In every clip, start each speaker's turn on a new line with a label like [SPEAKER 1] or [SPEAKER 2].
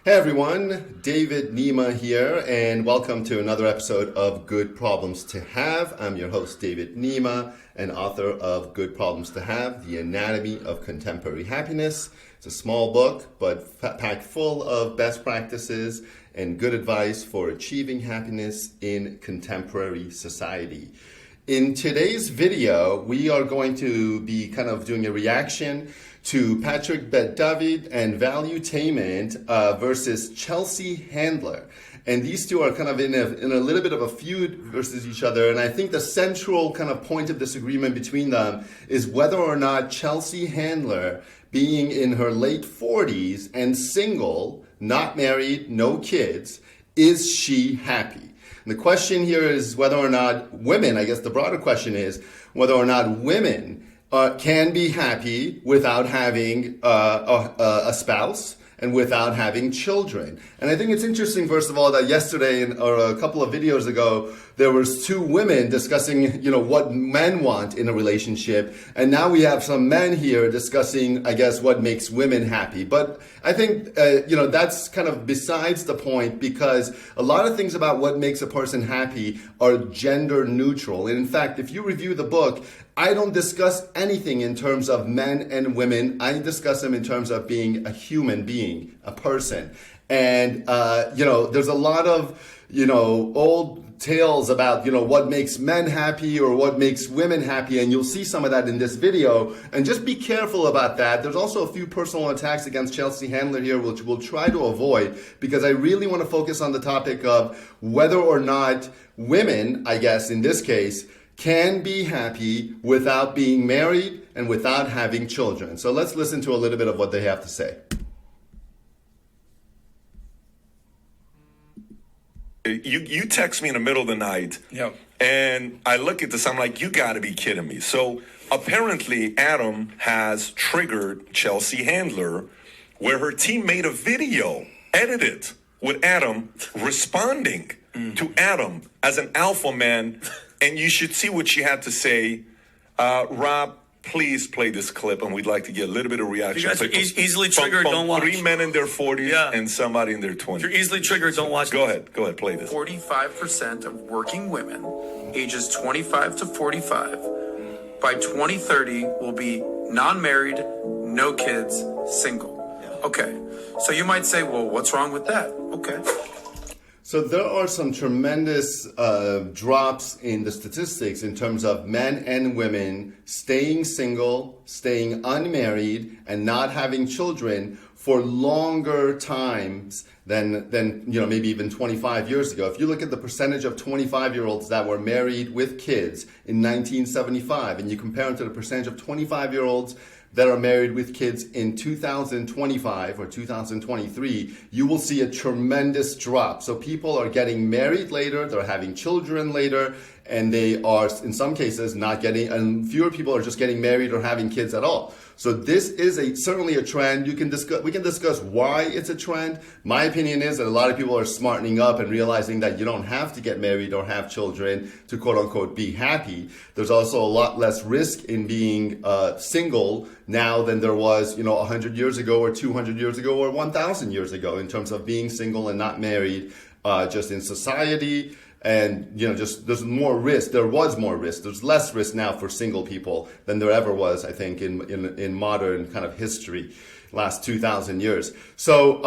[SPEAKER 1] Hey everyone, David Nima here, and welcome to another episode of Good Problems to Have. I'm your host, David Nima, and author of Good Problems to Have, The Anatomy of Contemporary Happiness. It's a small book, but packed full of best practices and good advice for achieving happiness in contemporary society. In today's video, we are going to be kind of doing a reaction to Patrick Bet-David and Valuetainment versus Chelsea Handler. And these two are kind of in a little bit of a feud versus each other. And I think the central kind of point of disagreement between them is whether or not Chelsea Handler, being in her late 40s and single, not married, no kids, is she happy? And the question here is whether or not women, I guess the broader question is whether or not women can be happy without having a spouse and without having children. And I think it's interesting, first of all, that yesterday or a couple of videos ago, there was two women discussing, what men want in a relationship. And now we have some men here discussing, I guess, what makes women happy. But I think, that's kind of besides the point, because a lot of things about what makes a person happy are gender neutral. And in fact, if you review the book, I don't discuss anything in terms of men and women. I discuss them in terms of being a human being, a person. And, there's a lot of, old tales about, what makes men happy or what makes women happy. And you'll see some of that in this video. And just be careful about that. There's also a few personal attacks against Chelsea Handler here, which we'll try to avoid, because I really want to focus on the topic of whether or not women, I guess, in this case, can be happy without being married and without having children. So let's listen to a little bit of what they have to say.
[SPEAKER 2] You text me in the middle of the night,
[SPEAKER 3] Yep.
[SPEAKER 2] and I look at this, I'm like, you gotta be kidding me. So apparently Adam has triggered Chelsea Handler, where her team made a video, edited, with Adam responding to Adam as an alpha man. And you should see what she had to say. Rob, please play this clip, and we'd like to get a little bit of reaction.
[SPEAKER 3] If you guys are easily triggered,
[SPEAKER 2] from
[SPEAKER 3] don't watch.
[SPEAKER 2] 3 men in their 40s and somebody in their 20s.
[SPEAKER 3] If you're easily triggered, don't watch.
[SPEAKER 2] Go ahead, play this.
[SPEAKER 4] 45% of working women ages 25 to 45 by 2030 will be non-married, no kids, single. Okay, so you might say, well, what's wrong with that? Okay.
[SPEAKER 1] So there are some tremendous drops in the statistics in terms of men and women staying single, staying unmarried, and not having children for longer times than maybe even 25 years ago. If you look at the percentage of 25-year-olds that were married with kids in 1975, and you compare it to the percentage of 25-year-olds that are married with kids in 2025 or 2023, you will see a tremendous drop. So people are getting married later, they're having children later, and they are, in some cases, not getting, and fewer people are just getting married or having kids at all. So this is certainly a trend. We can discuss why it's a trend. My opinion is that a lot of people are smartening up and realizing that you don't have to get married or have children to quote unquote be happy. There's also a lot less risk in being single now than there was, 100 years ago or 200 years ago or 1,000 years ago in terms of being single and not married, just in society. And, there's more risk. There was more risk. There's less risk now for single people than there ever was, I think, in modern kind of history, last 2,000 years. So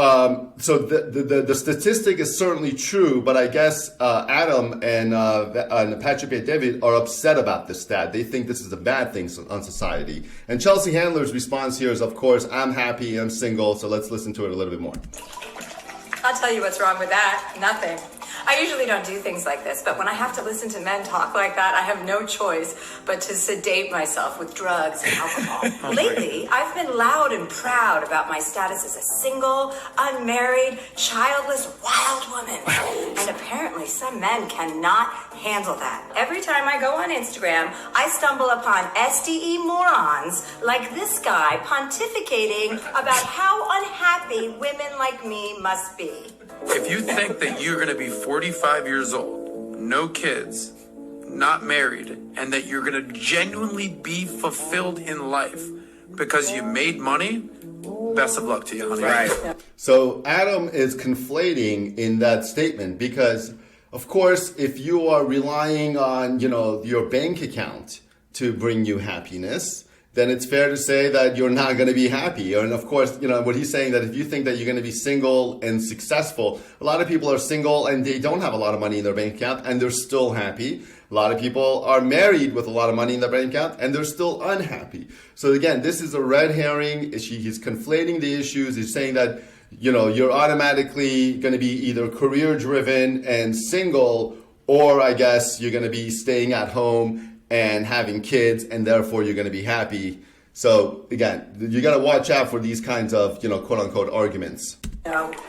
[SPEAKER 1] the statistic is certainly true, but I guess Adam and Patrick Bet-David are upset about this stat. They think this is a bad thing on society. And Chelsea Handler's response here is, of course, I'm happy, I'm single, so let's listen to it a little bit more.
[SPEAKER 5] I'll tell you what's wrong with that. Nothing. I usually don't do things like this, but when I have to listen to men talk like that, I have no choice but to sedate myself with drugs and alcohol. Lately, I've been loud and proud about my status as a single, unmarried, childless, wild woman. And apparently some men cannot handle that. Every time I go on Instagram, I stumble upon SDE morons like this guy pontificating about how unhappy women like me must be.
[SPEAKER 4] If you think that you're going to be 45 years old, no kids, not married, and that you're going to genuinely be fulfilled in life because you made money, Best of luck to you, honey.
[SPEAKER 3] Right.
[SPEAKER 1] So Adam is conflating in that statement because, of course, if you are relying on, your bank account to bring you happiness, then it's fair to say that you're not going to be happy. And of course, what he's saying that if you think that you're going to be single and successful, a lot of people are single and they don't have a lot of money in their bank account and they're still happy. A lot of people are married with a lot of money in their bank account and they're still unhappy. So again, this is a red herring. He's conflating the issues. He's saying that, you're automatically going to be either career driven and single, or I guess you're going to be staying at home and having kids, and therefore you're going to be happy. So again, you got to watch out for these kinds of, quote unquote arguments.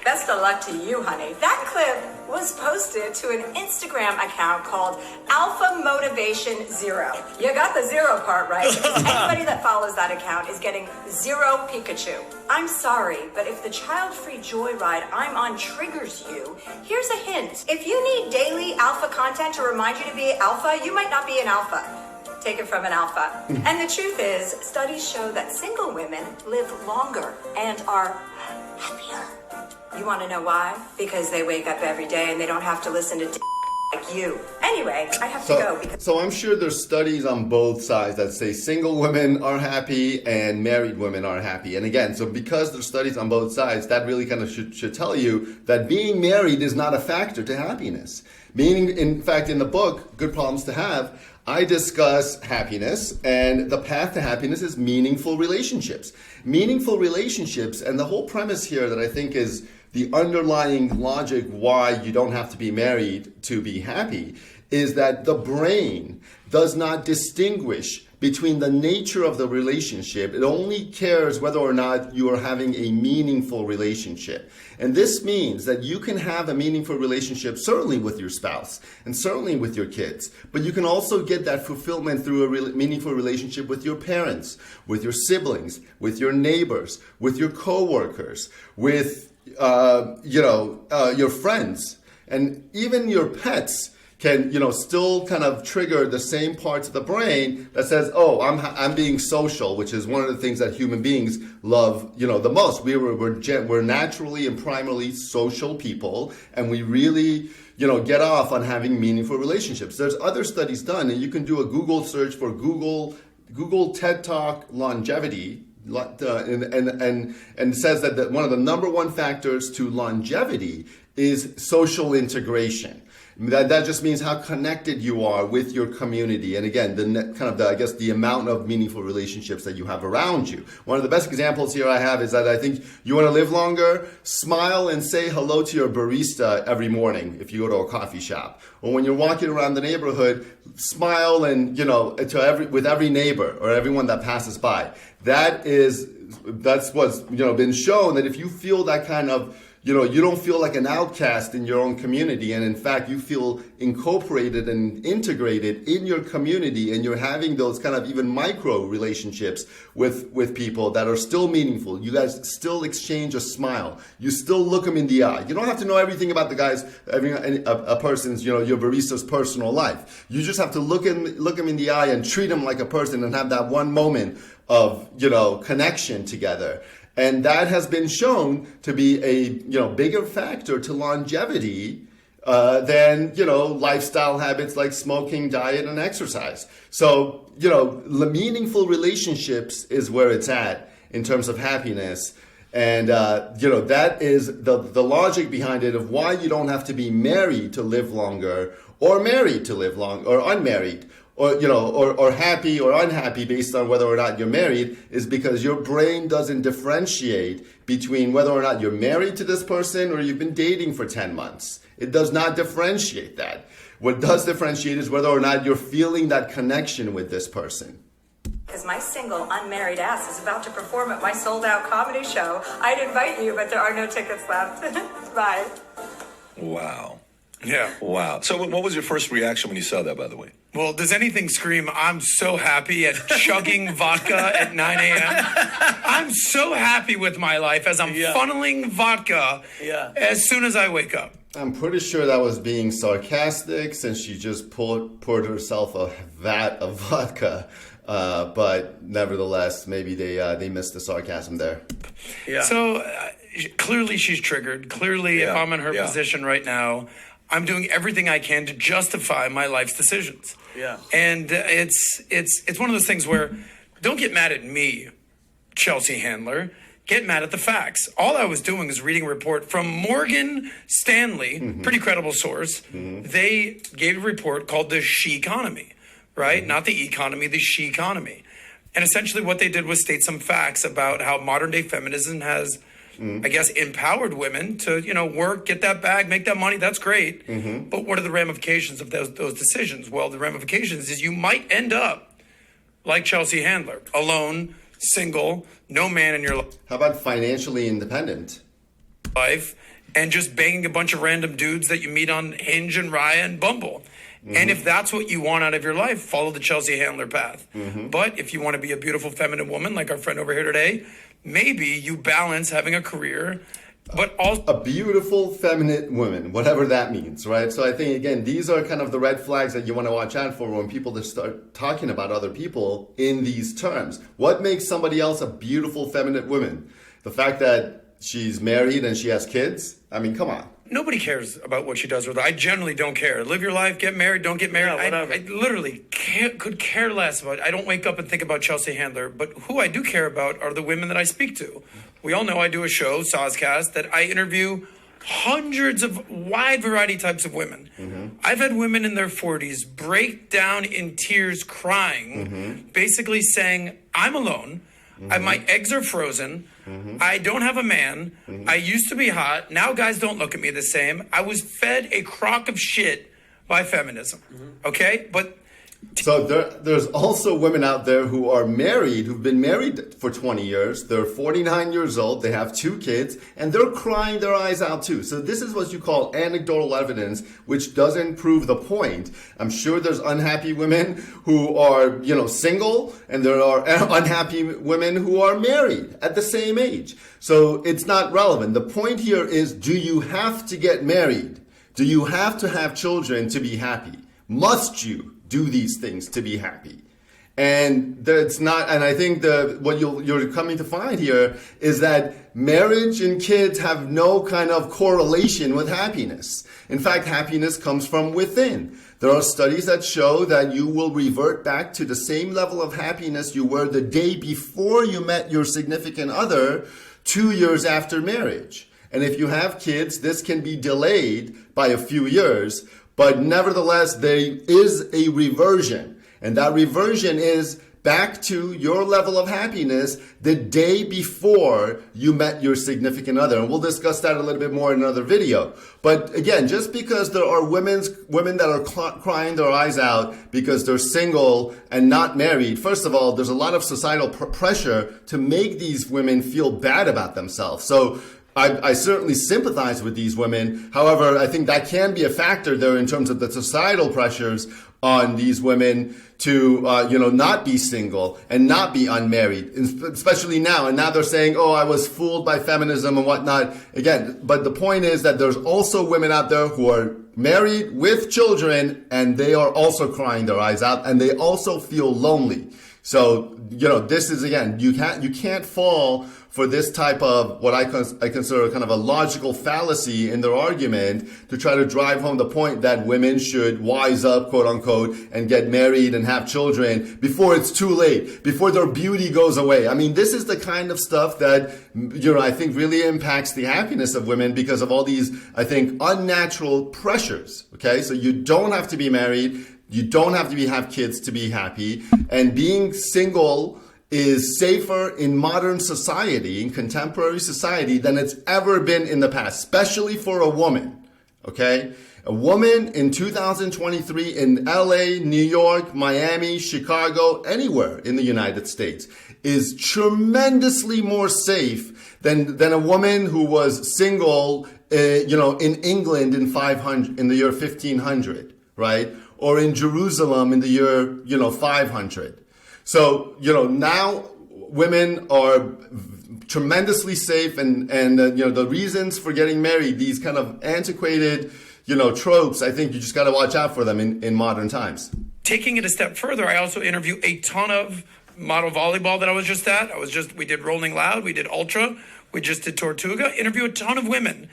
[SPEAKER 5] Best of luck to you, honey. That clip was posted to an Instagram account called Alpha Motivation Zero. You got the zero part right. Anybody that follows that account is getting zero Pikachu. I'm sorry, but if the child-free joyride I'm on triggers you, here's a hint. If you need daily alpha content to remind you to be alpha, you might not be an alpha. Take it from an alpha. And the truth is, studies show that single women live longer and are happier. You want to know why? Because they wake up every day and they don't have to listen to like you. Anyway, I have to go.
[SPEAKER 1] So I'm sure there's studies on both sides that say single women are happy and married women are happy. And again, so because there's studies on both sides, that really kind of should tell you that being married is not a factor to happiness. Meaning, in fact, in the book, Good Problems to Have, I discuss happiness, and the path to happiness is meaningful relationships. Meaningful relationships, and the whole premise here that I think is the underlying logic why you don't have to be married to be happy, is that the brain does not distinguish between the nature of the relationship. It only cares whether or not you are having a meaningful relationship. And this means that you can have a meaningful relationship certainly with your spouse and certainly with your kids, but you can also get that fulfillment through a meaningful relationship with your parents, with your siblings, with your neighbors, with your coworkers, with your friends, and even your pets can still kind of trigger the same parts of the brain that says, oh, I'm being social, which is one of the things that human beings love the most. We're naturally and primarily social people, and we really get off on having meaningful relationships. There's other studies done, and you can do a Google search for Google TED Talk longevity. And says that one of the number one factors to longevity is social integration. That just means how connected you are with your community. And again, the amount of meaningful relationships that you have around you. One of the best examples here I have is that I think you want to live longer, smile and say hello to your barista every morning if you go to a coffee shop. Or when you're walking around the neighborhood, smile and, with every neighbor or everyone that passes by. That's what's, been shown, that if you feel that kind of, you don't feel like an outcast in your own community, and in fact you feel incorporated and integrated in your community, and you're having those kind of even micro relationships with people that are still meaningful. You guys still exchange a smile. You still look them in the eye. You don't have to know everything about the guy's, a person's, your barista's personal life. You just have to look him in the eye and treat him like a person and have that one moment of, connection together. And that has been shown to be a bigger factor to longevity than lifestyle habits like smoking, diet, and exercise. So meaningful relationships is where it's at in terms of happiness, and that is the logic behind it of why you don't have to be married to live longer, or married to live long, or unmarried. Or happy or unhappy based on whether or not you're married, is because your brain doesn't differentiate between whether or not you're married to this person or you've been dating for 10 months. It does not differentiate that. What does differentiate is whether or not you're feeling that connection with this person.
[SPEAKER 5] Because my single, unmarried ass is about to perform at my sold-out comedy show. I'd invite you, but there are no tickets left. Bye.
[SPEAKER 2] Wow.
[SPEAKER 3] Yeah.
[SPEAKER 2] Wow. So what was your first reaction when you saw that, by the way?
[SPEAKER 3] Well, does anything scream, I'm so happy at chugging vodka at 9 a.m.? I'm so happy with my life as I'm funneling vodka as soon as I wake up.
[SPEAKER 1] I'm pretty sure that was being sarcastic, since she just poured herself a vat of vodka. But nevertheless, maybe they missed the sarcasm there.
[SPEAKER 3] Yeah. So clearly she's triggered. Clearly, if I'm in her position right now, I'm doing everything I can to justify my life's decisions.
[SPEAKER 6] Yeah.
[SPEAKER 3] And it's one of those things where don't get mad at me, Chelsea Handler. Get mad at the facts. All I was doing is reading a report from Morgan Stanley, pretty credible source. They gave a report called the She Economy, right? Not the economy, the She Economy. And essentially what they did was state some facts about how modern day feminism has, I guess, empowered women to, work, get that bag, make that money. That's great. But what are the ramifications of those decisions? Well, the ramifications is you might end up like Chelsea Handler, alone, single, no man in your life.
[SPEAKER 1] How about financially independent?
[SPEAKER 3] And just banging a bunch of random dudes that you meet on Hinge and Raya and Bumble. And if that's what you want out of your life, follow the Chelsea Handler path. But if you want to be a beautiful feminine woman like our friend over here today, maybe you balance having a career, but also
[SPEAKER 1] a beautiful feminine woman, whatever that means, right? So I think, again, these are kind of the red flags that you want to watch out for when people just start talking about other people in these terms. What makes somebody else a beautiful feminine woman? The fact that she's married and she has kids? I mean, come on.
[SPEAKER 3] Nobody cares about what she does with her. I generally don't care. Live your life, get married, don't get married. I literally could care less about it. I don't wake up and think about Chelsea Handler, but who I do care about are the women that I speak to. We all know I do a show, Soscast, that I interview hundreds of wide variety types of women. I've had women in their 40s break down in tears crying, basically saying, I'm alone. My eggs are frozen. I don't have a man. I used to be hot. Now guys don't look at me the same. I was fed a crock of shit by feminism. Okay? But
[SPEAKER 1] so there's also women out there who are married, who've been married for 20 years. They're 49 years old. They have 2 kids, and they're crying their eyes out too. So this is what you call anecdotal evidence, which doesn't prove the point. I'm sure there's unhappy women who are, single, and there are unhappy women who are married at the same age. So it's not relevant. The point here is, do you have to get married? Do you have to have children to be happy? Must you do these things to be happy? And that's not, and I think what you're coming to find here is that marriage and kids have no kind of correlation with happiness. In fact, happiness comes from within. There are studies that show that you will revert back to the same level of happiness you were the day before you met your significant other 2 years after marriage. And if you have kids, this can be delayed by a few years. But nevertheless, there is a reversion. And that reversion is back to your level of happiness the day before you met your significant other. And we'll discuss that a little bit more in another video. But again, just because there are women that are crying their eyes out because they're single and not married, first of all, there's a lot of societal pressure to make these women feel bad about themselves. So I certainly sympathize with these women. However, I think that can be a factor there in terms of the societal pressures on these women to, not be single and not be unmarried, especially now. And now they're saying, oh, I was fooled by feminism and whatnot. Again, but the point is that there's also women out there who are married with children, and they are also crying their eyes out, and they also feel lonely. So, this is, again, you can't fall for this type of what I consider kind of a logical fallacy in their argument to try to drive home the point that women should wise up, quote unquote, and get married and have children before it's too late, before their beauty goes away. I mean, this is the kind of stuff that, I think really impacts the happiness of women because of all these, I think, unnatural pressures. Okay. So you don't have to be married. You don't have to have kids to be happy. And being single is safer in modern society, in contemporary society, than it's ever been in the past, especially for a woman, okay? A woman in 2023 in LA, New York, Miami, Chicago, anywhere in the United States is tremendously more safe than a woman who was single, in England in the year 1500, right? Or in Jerusalem in the year, 500. So, now women are tremendously safe and the reasons for getting married, these kind of antiquated, tropes, I think you just got to watch out for them in modern times.
[SPEAKER 3] taking it a step further, I also interview a ton of model volleyball that I was just at. We did Rolling Loud, we did Ultra, we just did Tortuga. Interview a ton of women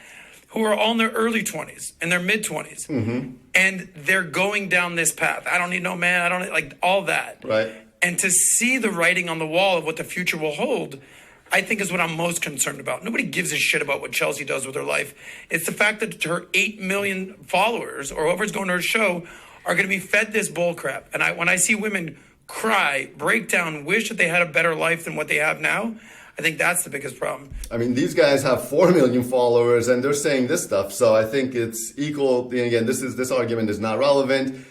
[SPEAKER 3] who are all in their early 20s and their mid 20s. And they're going down this path. I don't need no man. I don't like all that.
[SPEAKER 1] Right.
[SPEAKER 3] And to see the writing on the wall of what the future will hold, I think is what I'm most concerned about. Nobody gives a shit about what Chelsea does with her life. It's the fact that her 8 million followers or whoever's going to her show are going to be fed this bull crap. And when I see women cry, break down, wish that they had a better life than what they have now, I think that's the biggest problem.
[SPEAKER 1] I mean, these guys have 4 million followers and they're saying this stuff. So I think it's equal. And again, this argument is not relevant.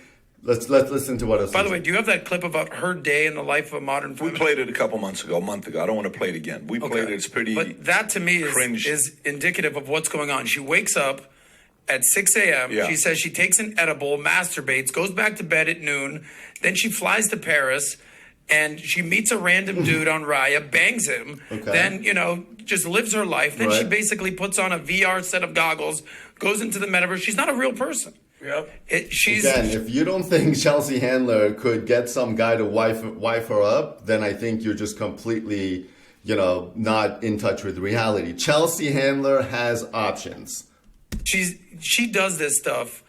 [SPEAKER 1] Let's listen to what else.
[SPEAKER 3] By the way, do you have that clip about her day in the life of a modern
[SPEAKER 2] We
[SPEAKER 3] feminist?
[SPEAKER 2] played it a month ago. I don't want to play it again. We played it. It's pretty.
[SPEAKER 3] But that to me
[SPEAKER 2] cringe.
[SPEAKER 3] is indicative of what's going on. She wakes up at 6 a.m.
[SPEAKER 2] Yeah.
[SPEAKER 3] She says she takes an edible, masturbates, goes back to bed at noon. Then she flies to Paris and she meets a random dude on Raya, bangs him.
[SPEAKER 1] Okay.
[SPEAKER 3] Then, just lives her life. Then she
[SPEAKER 1] Right.
[SPEAKER 3] basically puts on a VR set of goggles, goes into the metaverse. She's not a real person.
[SPEAKER 4] Yep.
[SPEAKER 1] Again, if you don't think Chelsea Handler could get some guy to wife her up, then I think you're just completely, not in touch with reality. Chelsea Handler has options.
[SPEAKER 3] She does this stuff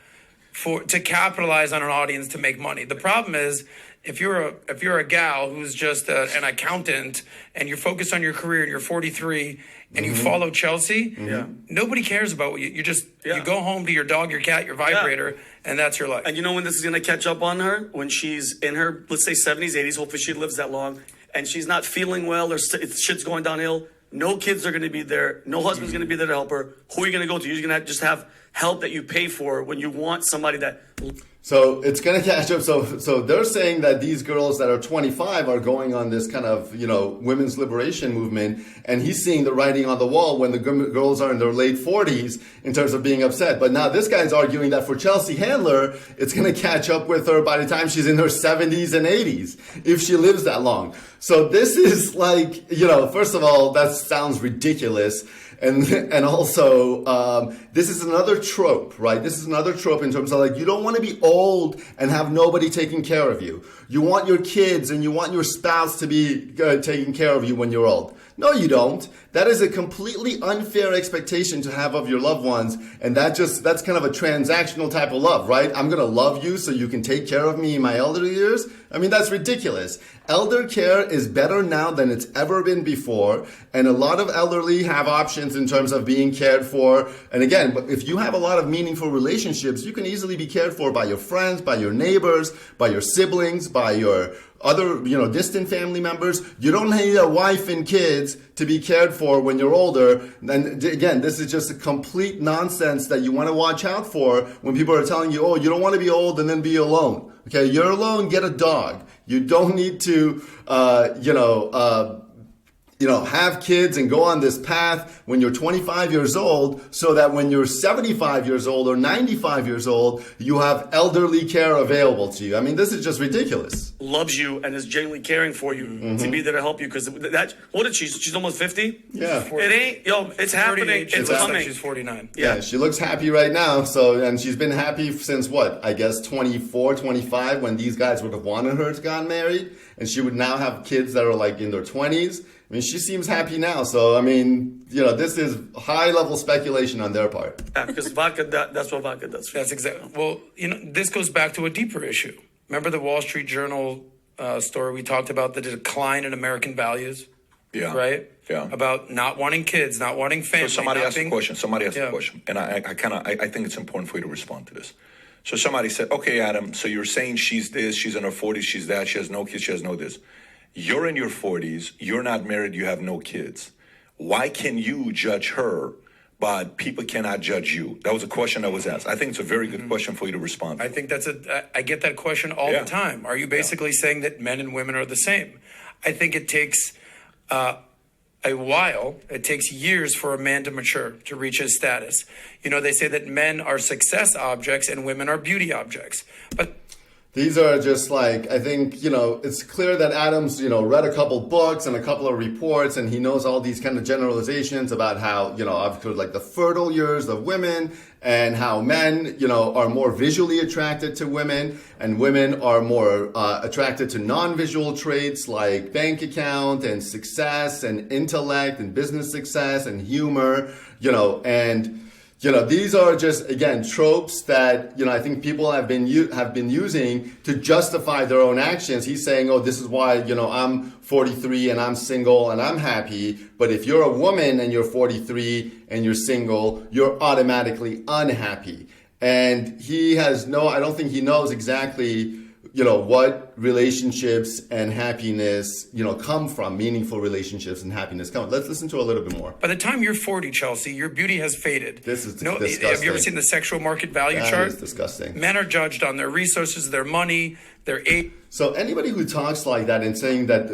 [SPEAKER 3] to capitalize on an audience to make money. The problem is if you're a gal who's just an accountant and you're focused on your career and you're 43 and you follow Chelsea, nobody cares about what you go home to your dog, your cat, your vibrator, and that's your life.
[SPEAKER 6] And you know when this is going to catch up on her? When she's in her, let's say 70s, 80s, hopefully she lives that long, and she's not feeling well or shit's going downhill. No kids are going to be there. No husband's going to be there to help her. Who are you going to go to? You're going to just have help that you pay for when you want somebody that...
[SPEAKER 1] So it's going to catch up. So they're saying that these girls that are 25 are going on this kind of, women's liberation movement. And he's seeing the writing on the wall when the girls are in their late 40s in terms of being upset. But now this guy's arguing that for Chelsea Handler, it's going to catch up with her by the time she's in her 70s and 80s, if she lives that long. So this is like, first of all, that sounds ridiculous. And also, this is another trope, right? This is another trope in terms of you don't want to be old and have nobody taking care of you. You want your kids and you want your spouse to be taking care of you when you're old. No, you don't. That is a completely unfair expectation to have of your loved ones. And that's kind of a transactional type of love, right? I'm going to love you so you can take care of me in my elderly years. I mean, that's ridiculous. Elder care is better now than it's ever been before. And a lot of elderly have options in terms of being cared for. And again, if you have a lot of meaningful relationships, you can easily be cared for by your friends, by your neighbors, by your siblings, by your other, distant family members. You don't need a wife and kids to be cared for when you're older. And again, this is just a complete nonsense that you want to watch out for when people are telling you, oh, you don't want to be old and then be alone. Okay, you're alone, get a dog. You don't need to, have kids and go on this path when you're 25 years old so that when you're 75 years old or 95 years old, you have elderly care available to you. I mean, this is just ridiculous.
[SPEAKER 6] Loves you and is genuinely caring for you to be there to help you. Because what is she? She's almost 50?
[SPEAKER 1] Yeah.
[SPEAKER 6] It ain't, it's happening. It's coming.
[SPEAKER 3] She's 49.
[SPEAKER 1] Yeah, she looks happy right now. And she's been happy since what? I guess 24, 25 when these guys would have wanted her to get married. And she would now have kids that are in their 20s. I mean, she seems happy now. So, I mean, this is high-level speculation on their part.
[SPEAKER 6] Yeah, because vodka, that's what vodka does.
[SPEAKER 3] That's exactly. Well, this goes back to a deeper issue. Remember the Wall Street Journal story we talked about, the decline in American values?
[SPEAKER 2] Yeah.
[SPEAKER 3] Right?
[SPEAKER 2] Yeah.
[SPEAKER 3] About not wanting kids, not wanting family.
[SPEAKER 2] So somebody asked a question. And I think it's important for you to respond to this. So somebody said, okay, Adam, so you're saying she's this, she's in her 40s, she's that, she has no kids, she has no this. You're in your 40s, you're not married, you have no kids. Why can you judge her, but people cannot judge you? That was a question that was asked. I think it's a very good question for you to respond to.
[SPEAKER 3] I think I get that question all the time. Are you basically saying that men and women are the same? I think it takes a while. It takes years for a man to mature, to reach his status. They say that men are success objects and women are beauty objects. But
[SPEAKER 1] These are just like, I think, it's clear that Adam's, read a couple books and a couple of reports, and he knows all these kind of generalizations about how, obviously like the fertile years of women and how men, are more visually attracted to women, and women are more attracted to non-visual traits like bank account and success and intellect and business success and humor, and these are just, again, tropes that, I think people have been using to justify their own actions. He's saying, oh, this is why, I'm 43 and I'm single and I'm happy. But if you're a woman and you're 43 and you're single, you're automatically unhappy. And I don't think he knows exactly, what relationships and happiness, come from, meaningful relationships and happiness come. Let's listen to a little bit more.
[SPEAKER 3] By the time you're 40, Chelsea, your beauty has faded.
[SPEAKER 1] This is disgusting.
[SPEAKER 3] Have you ever seen the sexual market value chart?
[SPEAKER 1] That is disgusting.
[SPEAKER 3] Men are judged on their resources, their money, their age.
[SPEAKER 1] So anybody who talks like that and saying that,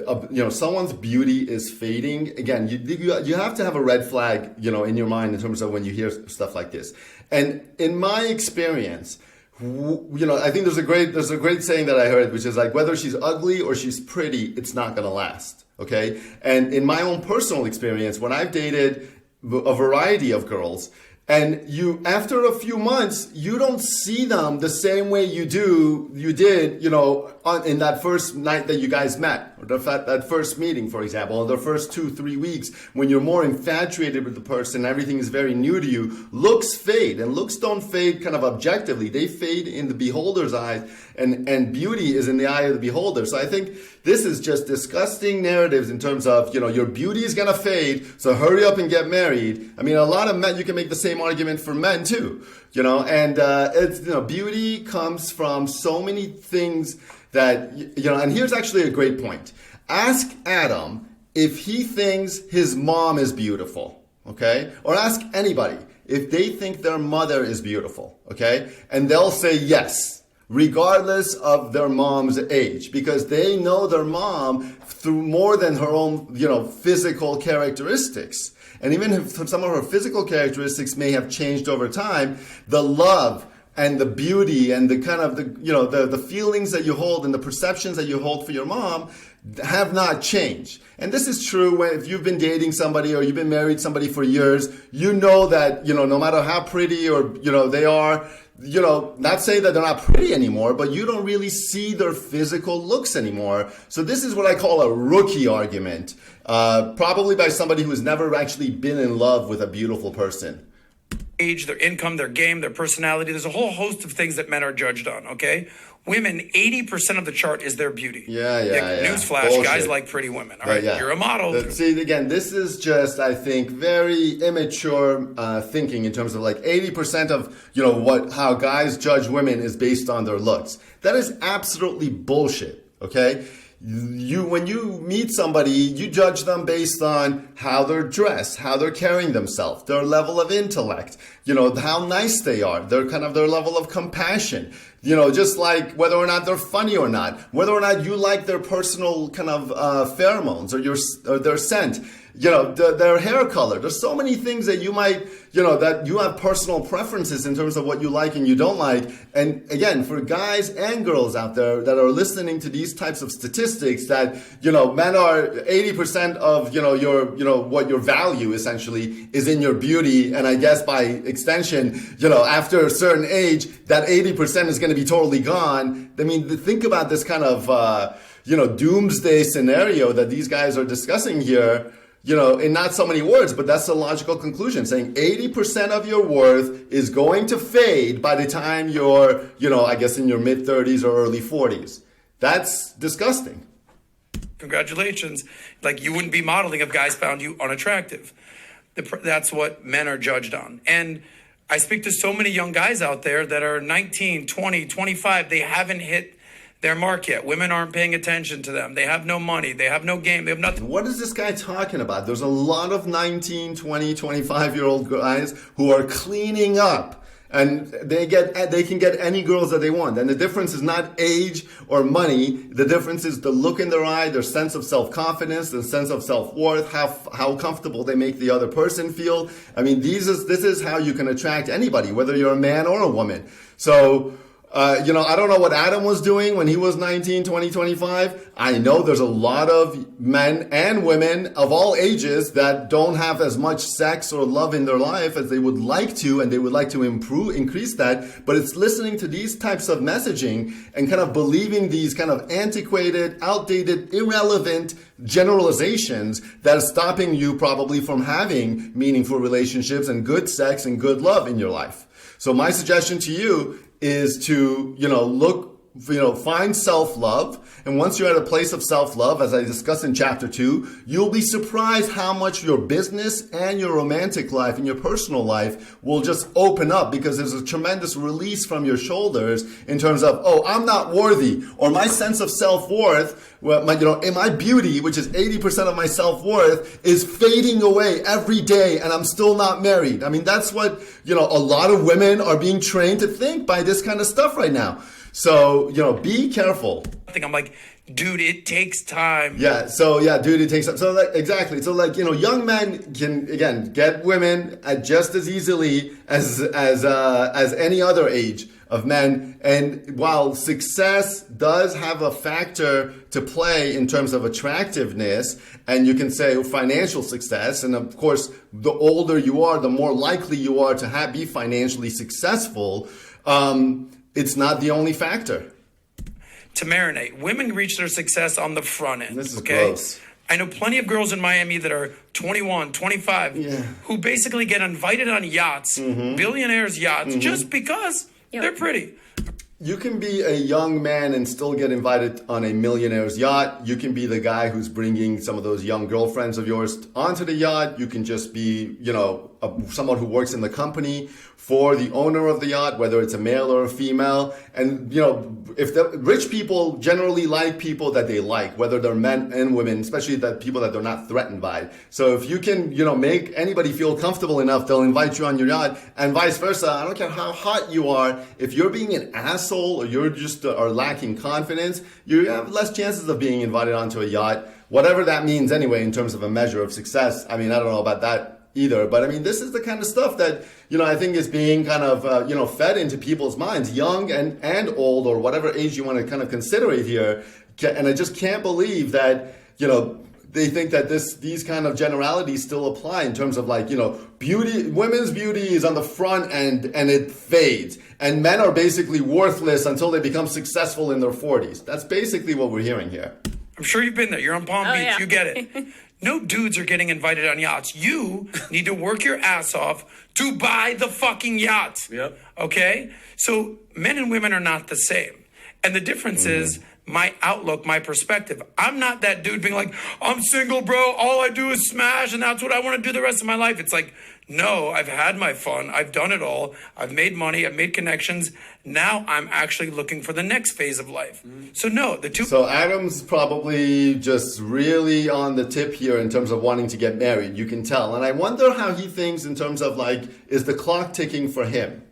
[SPEAKER 1] someone's beauty is fading, again, you have to have a red flag, in your mind in terms of when you hear stuff like this. And in my experience, I think there's a great saying that I heard, which is like, whether she's ugly or she's pretty, it's not going to last. Okay. And in my own personal experience, when I've dated a variety of girls, and after a few months, you don't see them the same way you did, in that first night that you guys met, or that first meeting, for example, or the first 2-3 weeks, when you're more infatuated with the person, everything is very new to you. Looks fade, and looks don't fade kind of objectively. They fade in the beholder's eyes, and beauty is in the eye of the beholder. So I think this is just disgusting narratives in terms of, your beauty is going to fade, so hurry up and get married. I mean, a lot of men, you can make the same argument for men too, and it's, beauty comes from so many things that, and here's actually a great point. Ask Adam if he thinks his mom is beautiful, okay? Or ask anybody if they think their mother is beautiful, okay? And they'll say yes, regardless of their mom's age, because they know their mom through more than her own, physical characteristics. And even if some of her physical characteristics may have changed over time, the love and the beauty and the kind of the feelings that you hold and the perceptions that you hold for your mom have not changed. And this is true if you've been dating somebody or you've been married to somebody for years, that, no matter how pretty or, they are, not saying that they're not pretty anymore, but you don't really see their physical looks anymore. So this is what I call a rookie argument, probably by somebody who's never actually been in love with a beautiful person.
[SPEAKER 3] Age, their income, their game, their personality. There's a whole host of things that men are judged on, okay? Women, 80% of the chart is their beauty.
[SPEAKER 1] Yeah.
[SPEAKER 3] Newsflash,
[SPEAKER 1] Bullshit.
[SPEAKER 3] Guys like pretty women. All right, you're a model.
[SPEAKER 1] See, again, this is just, I think, very immature thinking in terms of like 80% of, how guys judge women is based on their looks. That is absolutely bullshit, okay? When you meet somebody, you judge them based on how they're dressed, how they're carrying themselves, their level of intellect, how nice they are, their level of compassion, just like whether or not they're funny or not, whether or not you like their personal kind of pheromones or their scent, their hair color. There's so many things that you might, that you have personal preferences in terms of what you like and you don't like. And again, for guys and girls out there that are listening to these types of statistics that, men are 80% of, what your value essentially is in your beauty. And I guess by extension, after a certain age, that 80% is going to be totally gone. I mean, think about this kind of, doomsday scenario that these guys are discussing here. In not so many words, but that's the logical conclusion, saying 80% of your worth is going to fade by the time you're, I guess in your mid-30s or early 40s. That's disgusting.
[SPEAKER 3] Congratulations. Like, you wouldn't be modeling if guys found you unattractive. That's what men are judged on. And I speak to so many young guys out there that are 19, 20, 25. They haven't hit their mark yet. Women aren't paying attention to them. They have no money. They have no game. They have nothing.
[SPEAKER 1] What is this guy talking about? There's a lot of 19, 20, 25-year-old guys who are cleaning up. And they can get any girls that they want. And the difference is not age or money. The difference is the look in their eye, their sense of self-confidence, their sense of self-worth, how comfortable they make the other person feel. I mean, this is how you can attract anybody, whether you're a man or a woman. So I don't know what Adam was doing when he was 19, 20, 25. I know there's a lot of men and women of all ages that don't have as much sex or love in their life as they would like to, and they would like to increase that. But it's listening to these types of messaging and kind of believing these kind of antiquated, outdated, irrelevant generalizations that are stopping you probably from having meaningful relationships and good sex and good love in your life. So my suggestion to you is to, find self-love. And once you're at a place of self-love, as I discussed in chapter 2, you'll be surprised how much your business and your romantic life and your personal life will just open up, because there's a tremendous release from your shoulders in terms of, oh, I'm not worthy, or my sense of self-worth, my beauty, which is 80% of my self-worth, is fading away every day, and I'm still not married. I mean, that's what, a lot of women are being trained to think by this kind of stuff right now. So, be careful.
[SPEAKER 3] I think I'm like, dude, it takes time.
[SPEAKER 1] Yeah. So, dude, it takes time. So, exactly. So, young men can, again, get women just as easily as any other age of men. And while success does have a factor to play in terms of attractiveness, and you can say financial success, and of course, the older you are, the more likely you are to be financially successful. It's not the only factor.
[SPEAKER 3] To marinate, women reach their success on the front end.
[SPEAKER 1] This is gross.
[SPEAKER 3] I know plenty of girls in Miami that are 21, 25, who basically get invited on yachts, billionaires' yachts, just because they're pretty.
[SPEAKER 1] You can be a young man and still get invited on a millionaire's yacht. You can be the guy who's bringing some of those young girlfriends of yours onto the yacht. You can just be, someone who works in the company for the owner of the yacht, whether it's a male or a female. And, if the rich people generally like people that they like, whether they're men and women, especially the people that they're not threatened by. So if you can, make anybody feel comfortable enough, they'll invite you on your yacht, and vice versa. I don't care how hot you are. If you're being an asshole or you're just are lacking confidence, you have less chances of being invited onto a yacht, whatever that means anyway, in terms of a measure of success. I mean, I don't know about that either, but I mean, this is the kind of stuff that, I think is being kind of, fed into people's minds, young and old, or whatever age you want to kind of consider it here. And I just can't believe that, they think that these kind of generalities still apply in terms of beauty. Women's beauty is on the front end and it fades, and men are basically worthless until they become successful in their 40s. That's basically what we're hearing here.
[SPEAKER 3] I'm sure you've been there. You're on Palm Beach.
[SPEAKER 7] Yeah.
[SPEAKER 3] You get it. No dudes are getting invited on yachts. You need to work your ass off to buy the fucking yacht.
[SPEAKER 6] Yep.
[SPEAKER 3] Okay? So men and women are not the same. And the difference is my outlook, my perspective. I'm not that dude being like, I'm single, bro. All I do is smash, and that's what I want to do the rest of my life. It's like, no, I've had my fun. I've done it all. I've made money. I've made connections. Now I'm actually looking for the next phase of life. So no, the two.
[SPEAKER 1] So Adam's probably just really on the tip here in terms of wanting to get married. You can tell. And I wonder how he thinks in terms of is the clock ticking for him?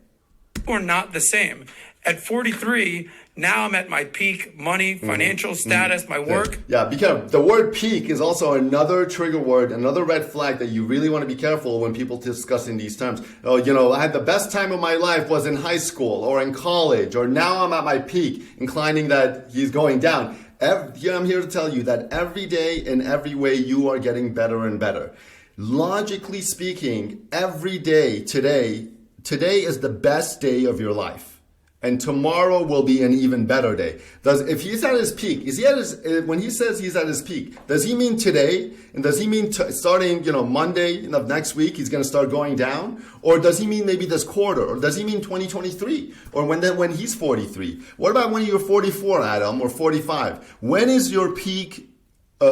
[SPEAKER 3] Are not the same. At 43, now I'm at my peak money, financial status, my work.
[SPEAKER 1] Yeah, because the word peak is also another trigger word, another red flag that you really want to be careful when people discuss in these terms. Oh, I had the best time of my life was in high school or in college, or now I'm at my peak, inclining that he's going down. I'm here to tell you that every day in every way you are getting better and better. Logically speaking, every day today is the best day of your life. And tomorrow will be an even better day. If he's at his peak, when he says he's at his peak, does he mean today? And does he mean starting, Monday of next week, he's going to start going down? Or does he mean maybe this quarter? Or does he mean 2023? Or when he's 43? What about when you're 44, Adam, or 45? When is your peak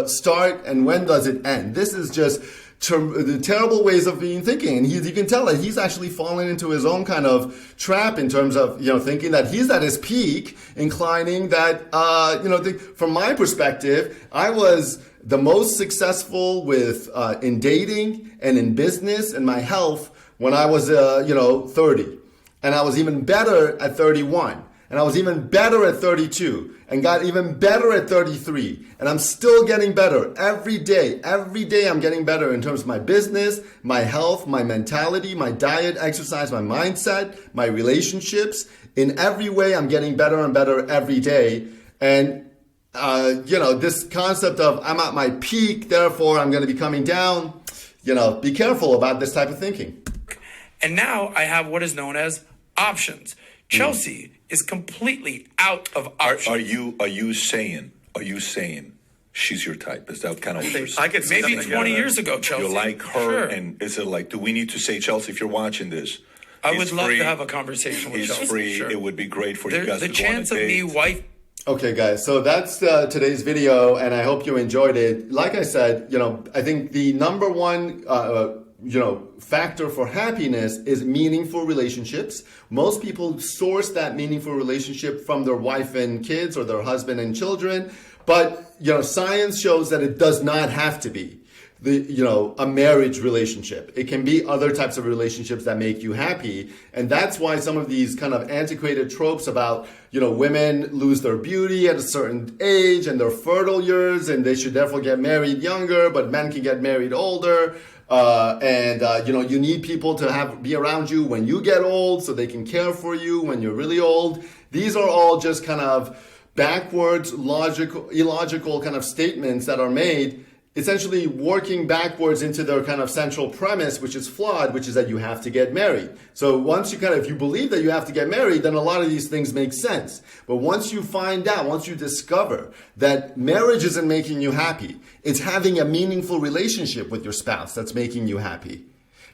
[SPEAKER 1] start and when does it end? This is just the terrible ways of being thinking, and you can tell that he's actually fallen into his own kind of trap in terms of thinking that he's at his peak, inclining that from my perspective, I was the most successful in dating and in business and my health when I was 30, and I was even better at 31. And I was even better at 32 and got even better at 33. And I'm still getting better every day. Every day I'm getting better in terms of my business, my health, my mentality, my diet, exercise, my mindset, my relationships. In every way, I'm getting better and better every day. And, this concept of I'm at my peak, therefore I'm going to be coming down, be careful about this type of thinking.
[SPEAKER 3] And now I have what is known as options. Chelsea is completely out of options.
[SPEAKER 2] Are you saying she's your type? Is that kind of what you're saying?
[SPEAKER 6] I could see
[SPEAKER 3] Maybe
[SPEAKER 6] something
[SPEAKER 3] 20
[SPEAKER 6] like that.
[SPEAKER 3] years ago, Chelsea.
[SPEAKER 2] You like her,
[SPEAKER 3] Sure.
[SPEAKER 2] and is it like, do we need to say, Chelsea, if you're watching this?
[SPEAKER 3] I
[SPEAKER 2] he's
[SPEAKER 3] would love
[SPEAKER 2] free,
[SPEAKER 3] to have a conversation with
[SPEAKER 2] he's
[SPEAKER 3] Chelsea.
[SPEAKER 2] free.
[SPEAKER 3] Sure.
[SPEAKER 2] It would be great for you guys
[SPEAKER 3] The
[SPEAKER 2] to go on a
[SPEAKER 3] chance of
[SPEAKER 2] date.
[SPEAKER 3] me wife.
[SPEAKER 1] Okay, guys, so that's today's video, and I hope you enjoyed it. Like I said, I think the number one, factor for happiness is meaningful relationships. Most people source that meaningful relationship from their wife and kids or their husband and children, but, science shows that it does not have to be a marriage relationship. It can be other types of relationships that make you happy. And that's why some of these kind of antiquated tropes about, women lose their beauty at a certain age and their fertile years, and they should therefore get married younger, but men can get married older. You need people to be around you when you get old so they can care for you when you're really old. These are all just kind of backwards, illogical kind of statements that are made, essentially working backwards into their kind of central premise, which is flawed, which is that you have to get married. So once if you believe that you have to get married, then a lot of these things make sense. But once you discover that marriage isn't making you happy, it's having a meaningful relationship with your spouse that's making you happy,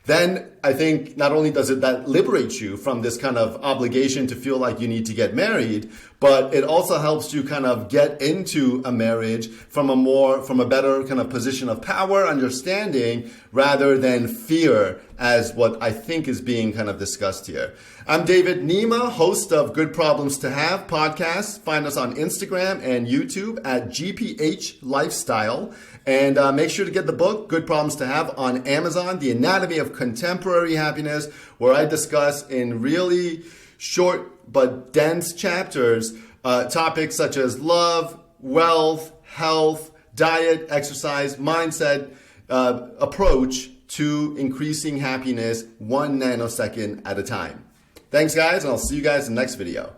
[SPEAKER 1] then I think not only does that liberate you from this kind of obligation to feel like you need to get married, but it also helps you kind of get into a marriage from a better kind of position of power, understanding, rather than fear, as what I think is being kind of discussed here. I'm David Nima, host of Good Problems to Have podcast. Find us on Instagram and YouTube at GPH Lifestyle. And make sure to get the book, Good Problems to Have, on Amazon, The Anatomy of Contemporary Happiness, where I discuss in really short but dense chapters topics such as love, wealth, health, diet, exercise, mindset, approach to increasing happiness 1 nanosecond at a time. Thanks, guys, and I'll see you guys in the next video.